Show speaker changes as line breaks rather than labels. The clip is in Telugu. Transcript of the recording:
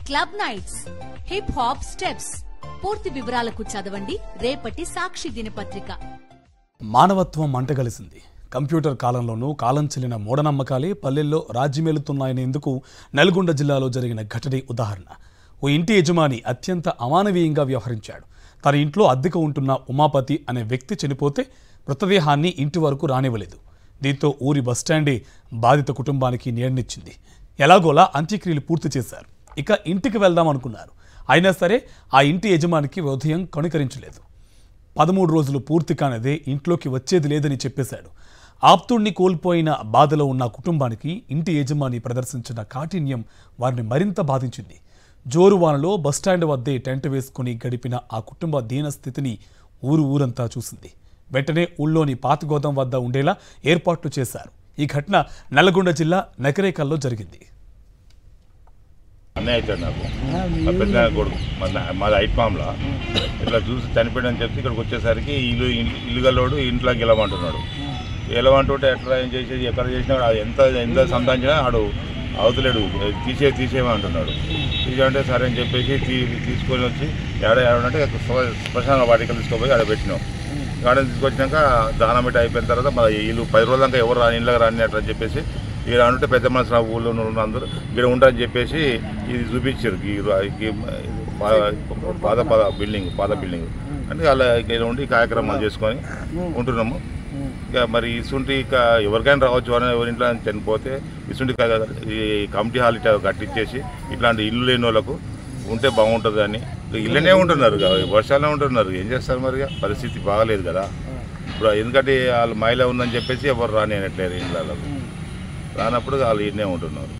Club nights, hip hop steps. పూర్తి వివరాలకు చదవండి రేపటి సాక్షి దినపత్రిక.
మానవత్వం మంటగలిసింది. కంప్యూటర్ కాలంలోనూ కాలం చెల్లిన మూఢనమ్మకాలే పల్లెల్లో రాజ్యమేలుతున్నాయనేందుకు నల్గొండ జిల్లాలో జరిగిన ఘటనే ఉదాహరణ. ఓ ఇంటి యజమాని అత్యంత అమానవీయంగా వ్యవహరించాడు. తన ఇంట్లో అద్దెకు ఉంటున్న ఉమాపతి అనే వ్యక్తి చనిపోతే మృతదేహాన్ని ఇంటి వరకు రానివ్వలేదు. దీంతో ఊరి బస్టాండే బాధిత కుటుంబానికి నీడనిచ్చింది. ఎలాగోలా అంత్యక్రియలు పూర్తి చేశారు. ఇక ఇంటికి వెళ్దామనుకున్నారు. అయినా సరే ఆ ఇంటి యజమానికి ఉదయం కనికరించలేదు. 13 రోజులు పూర్తి కానిదే ఇంట్లోకి వచ్చేది లేదని చెప్పేశాడు. ఆప్తుణ్ణి కోల్పోయిన బాధలో ఉన్న కుటుంబానికి ఇంటి యజమాని ప్రదర్శించిన కాఠిన్యం వారిని మరింత బాధించింది. జోరువానలో బస్టాండ్ వద్దే టెంట్ వేసుకుని గడిపిన ఆ కుటుంబ దీన స్థితిని ఊరంతా చూసింది. వెంటనే ఊళ్ళోని పాతగోదం వద్ద ఉండేలా ఏర్పాట్లు చేశారు. ఈ ఘటన నల్గొండ జిల్లా నకరేకల్లో జరిగింది.
అన్నయ్య అవుతాడు నాకు, మా పెద్ద కొడుకు, మాది ఐట్మామ్లా. ఇట్లా చూసి చనిపోయాడని చెప్పి ఇక్కడికి వచ్చేసరికి ఇల్లుగల్లోడు ఇంట్లోకి గెలవంటున్నాడు. గెలవంటుంటే ఎట్లా ఏం చేసేది, ఎక్కడ చేసినా ఎంత సంతాంచినా ఆడు అవతలేడు, తీసేయమంటున్నాడు. తీసేమంటే సరే అని చెప్పేసి తీసుకొని వచ్చి ఏడంటే శ్మశాన వాటికలు తీసుకుపోయి ఆడ పెట్టినాం. గార్డెన్ తీసుకొచ్చినాక దానం పెట్టి అయిపోయిన తర్వాత మన వీళ్ళు 10 రోజుల దాకా ఎవరు రాని ఇళ్ళకి రాని అట్లా అని చెప్పేసి ఇక్కడ అంటే పెద్ద మనసు ఊళ్ళో అందరూ ఇక్కడ ఉంటారని చెప్పేసి ఇది చూపించారు. పాత బిల్డింగ్ అంటే అలా ఇక్కడ ఉండి కార్యక్రమాలు చేసుకొని ఉంటున్నాము. ఇక మరి ఇసుంటి ఇక ఎవరికైనా రావచ్చు అని ఎవరింట్లో చనిపోతే ఇసుంటి ఈ కమిటీ హాల్ ఇట్లా కట్టించేసి ఇట్లాంటి ఇల్లు లేని వాళ్ళకు ఉంటే బాగుంటుంది అని ఇళ్ళనే ఉంటున్నారు. వర్షాలనే ఉంటున్నారు. ఏం చేస్తారు మరి, పరిస్థితి బాగాలేదు కదా ఇప్పుడు. ఎందుకంటే వాళ్ళు మహిళ ఉందని చెప్పేసి ఎవరు రాని అనట్లేదు ఇళ్ళకు. రానప్పుడు వాళ్ళు ఇన్నే ఉంటున్నారు.